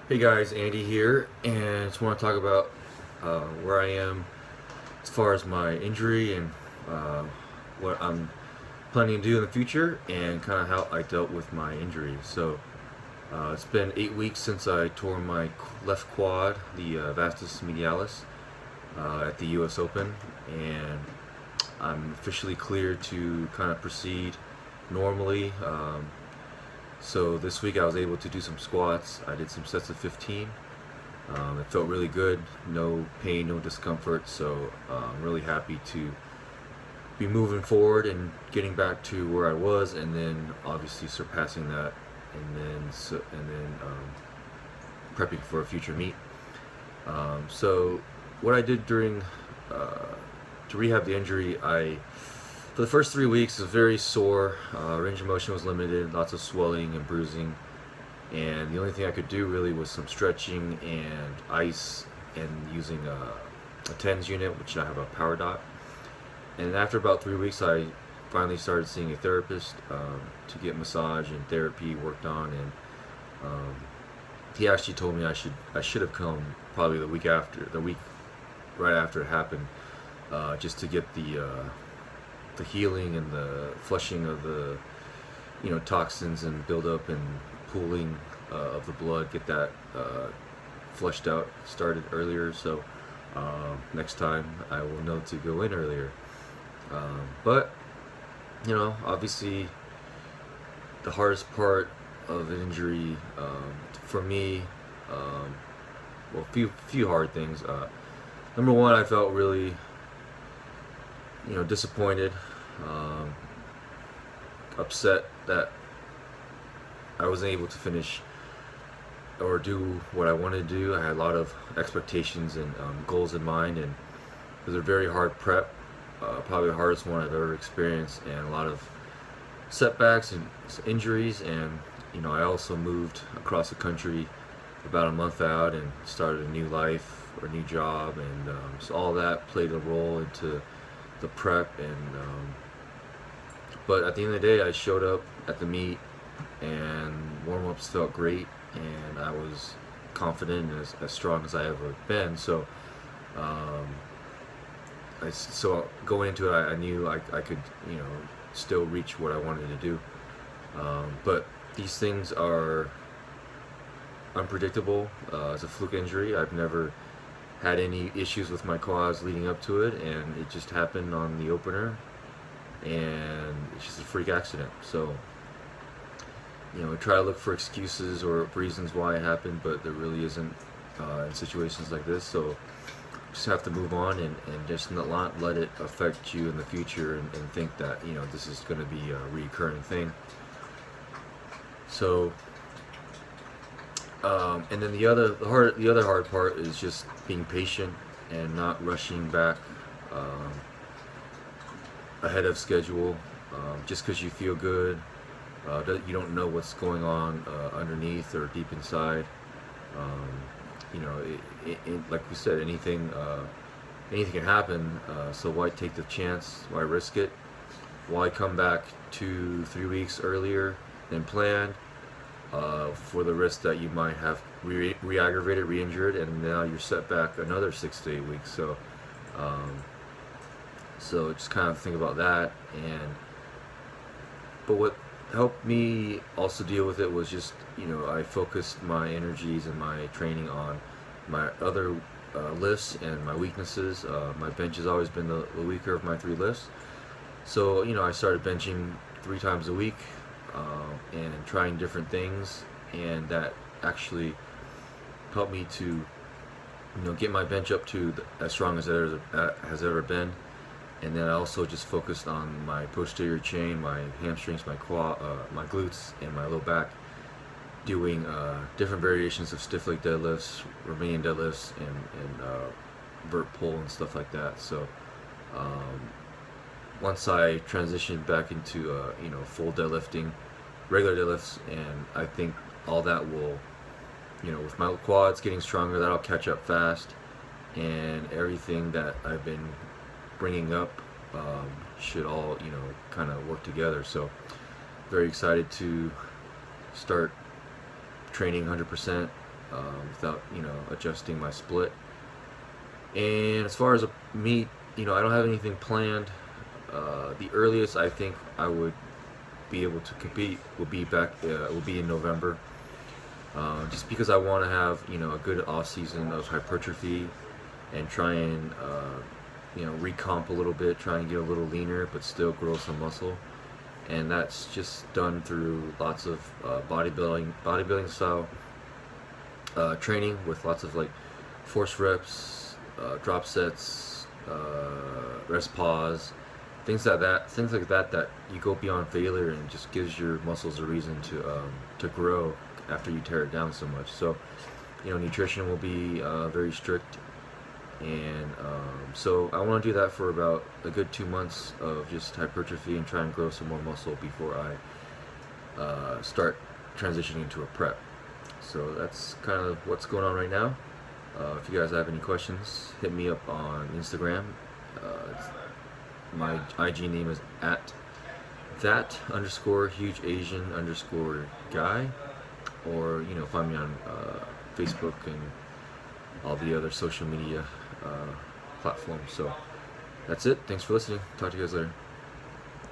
Hey guys, Andy here, and just want to talk about where I am as far as my injury and uh, what I'm planning to do in the future, and kind of how I dealt with my injury. It's been 8 weeks since I tore my left quad, the vastus medialis, at the U.S. Open, and I'm officially cleared to kind of proceed normally. So this week I was able to do some squats. I did some sets of 15. It felt really good, no pain, no discomfort. So I'm really happy to be moving forward and getting back to where I was, and then obviously surpassing that, and then prepping for a future meet. So what I did during to rehab the injury, I for the first 3 weeks was very sore. Range of motion was limited, lots of swelling and bruising, and the only thing I could do really was some stretching and ice and using a TENS unit, which I have a power dot. And after about 3 weeks, I finally started seeing a therapist to get massage and therapy worked on, and he actually told me I should have come probably the week right after it happened, just to get the healing and the flushing of the toxins and buildup and pooling of the blood, get that flushed out, started earlier. So next time I will know to go in earlier. But obviously the hardest part of an injury for me, well, few hard things. Number one, I felt really disappointed, um, upset that I wasn't able to finish or do what I wanted to do. I had a lot of expectations and goals in mind, and it was a very hard prep, probably the hardest one I've ever experienced, and a lot of setbacks and injuries. And I also moved across the country about a month out and started a new life or a new job, and so all that played a role into the prep. And but at the end of the day, I showed up at the meet, and warm-ups felt great, and I was confident and as strong as I ever been. So going into it, I knew I could still reach what I wanted to do. But these things are unpredictable. It's a fluke injury. I've never had any issues with my quads leading up to it, and it just happened on the opener, and it's just a freak accident. So I try to look for excuses or reasons why it happened, but there really isn't in situations like this. So just have to move on, and just not let it affect you in the future, and think that this is going to be a recurring thing. So and then the other hard part is just being patient and not rushing back ahead of schedule. Just because you feel good, you don't know what's going on underneath or deep inside. Like we said, anything can happen. So why take the chance? Why risk it? Why come back 2-3 weeks earlier than planned? For the risk that you might have re-aggravated, re-injured, and now you're set back another 6 to 8 weeks. So just kind of think about that. But what helped me also deal with it was just I focused my energies and my training on my other lifts and my weaknesses. My bench has always been the weaker of my three lifts. So I started benching 3 times a week, and trying different things, and that actually helped me to get my bench up to as strong as it has ever been. And then I also just focused on my posterior chain, my hamstrings, my quad, my glutes, and my low back, doing different variations of stiff leg deadlifts, Romanian deadlifts, and vert pull and stuff like that. So once I transitioned back into full deadlifting, regular deadlifts, and I think all that will, with my quads getting stronger, that'll catch up fast, and everything that I've been bringing up should all kind of work together. So very excited to start training 100%, without adjusting my split. And as far as a meet, I don't have anything planned. The earliest I think I would be able to compete will be in November. Just because I want to have a good off season of hypertrophy and try and recomp a little bit, try and get a little leaner, but still grow some muscle. And that's just done through lots of bodybuilding style training with lots of like force reps, drop sets, rest pause, things like that that you go beyond failure and just gives your muscles a reason to grow after you tear it down so much. So nutrition will be very strict, and so I want to do that for about a good 2 months of just hypertrophy and try and grow some more muscle before I start transitioning to a prep. So that's kind of what's going on right now. If you guys have any questions, hit me up on Instagram. My IG name is at that_huge_Asian_guy, or find me on Facebook and all the other social media platforms. So that's it. Thanks for listening. Talk to you guys later.